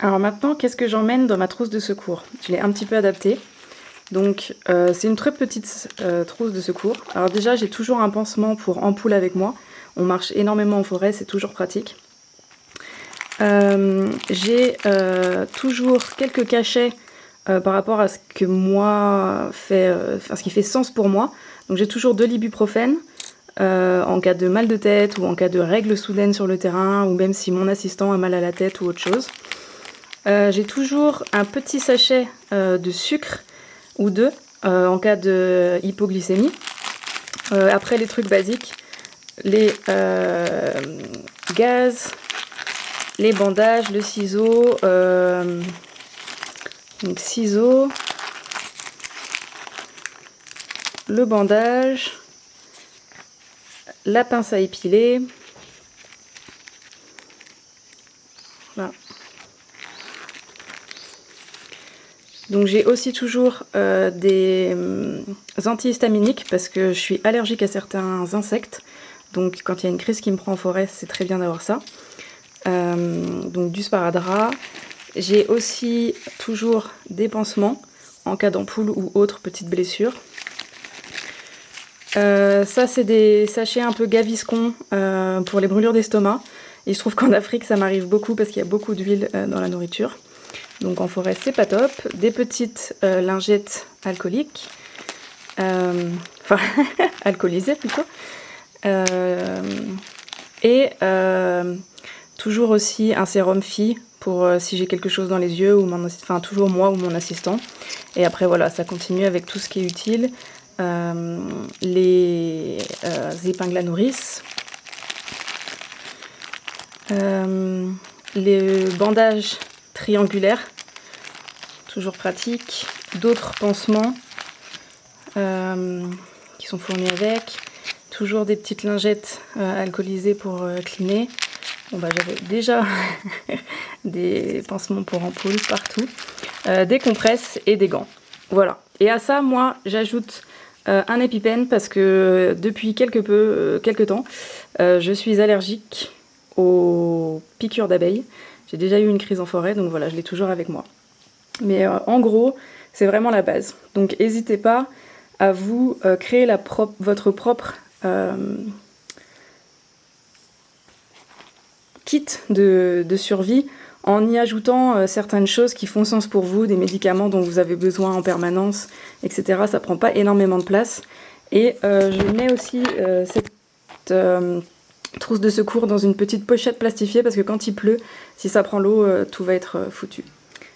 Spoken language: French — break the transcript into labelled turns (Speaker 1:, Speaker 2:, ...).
Speaker 1: Alors maintenant, qu'est-ce que j'emmène dans ma trousse de secours? Je l'ai un petit peu adaptée. Donc c'est une très petite trousse de secours. Alors déjà, j'ai toujours un pansement pour ampoule avec moi. On marche énormément en forêt, c'est toujours pratique. J'ai toujours quelques cachets par rapport à ce que moi ce qui fait sens pour moi. Donc j'ai toujours de l'ibuprofène en cas de mal de tête ou en cas de règles soudaines sur le terrain, ou même si mon assistant a mal à la tête ou autre chose. J'ai toujours un petit sachet de sucre ou deux en cas de hypoglycémie. Après les trucs basiques, les gaz, les bandages, le ciseau, donc ciseaux, le bandage, la pince à épiler. Voilà. Donc j'ai aussi toujours des antihistaminiques parce que je suis allergique à certains insectes. Donc quand il y a une crise qui me prend en forêt, c'est très bien d'avoir ça. Donc du sparadrap. J'ai aussi toujours des pansements en cas d'ampoule ou autre petite blessure. Ça c'est des sachets un peu gaviscons pour les brûlures d'estomac. Il se trouve qu'en Afrique ça m'arrive beaucoup parce qu'il y a beaucoup d'huile dans la nourriture. Donc en forêt c'est pas top. Des petites lingettes alcooliques. Enfin alcoolisées plutôt. Et toujours aussi un sérum Phi pour si j'ai quelque chose dans les yeux, ou enfin toujours moi ou mon assistant. Et après voilà, ça continue avec tout ce qui est utile. Les épingles à nourrice. Les bandages triangulaires, toujours pratique. D'autres pansements qui sont fournis avec. Toujours des petites lingettes alcoolisées pour cleaner. Bon bah j'avais déjà des pansements pour ampoules partout. Des compresses et des gants. Voilà. Et à ça, moi, j'ajoute un EpiPen parce que depuis quelque temps, je suis allergique aux piqûres d'abeilles. J'ai déjà eu une crise en forêt, donc voilà, je l'ai toujours avec moi. Mais en gros, c'est vraiment la base. Donc n'hésitez pas à vous créer votre propre kit de survie en y ajoutant certaines choses qui font sens pour vous, des médicaments dont vous avez besoin en permanence, etc. Ça prend pas énormément de place. Et je mets aussi cette trousse de secours dans une petite pochette plastifiée parce que quand il pleut, si ça prend l'eau, tout va être foutu.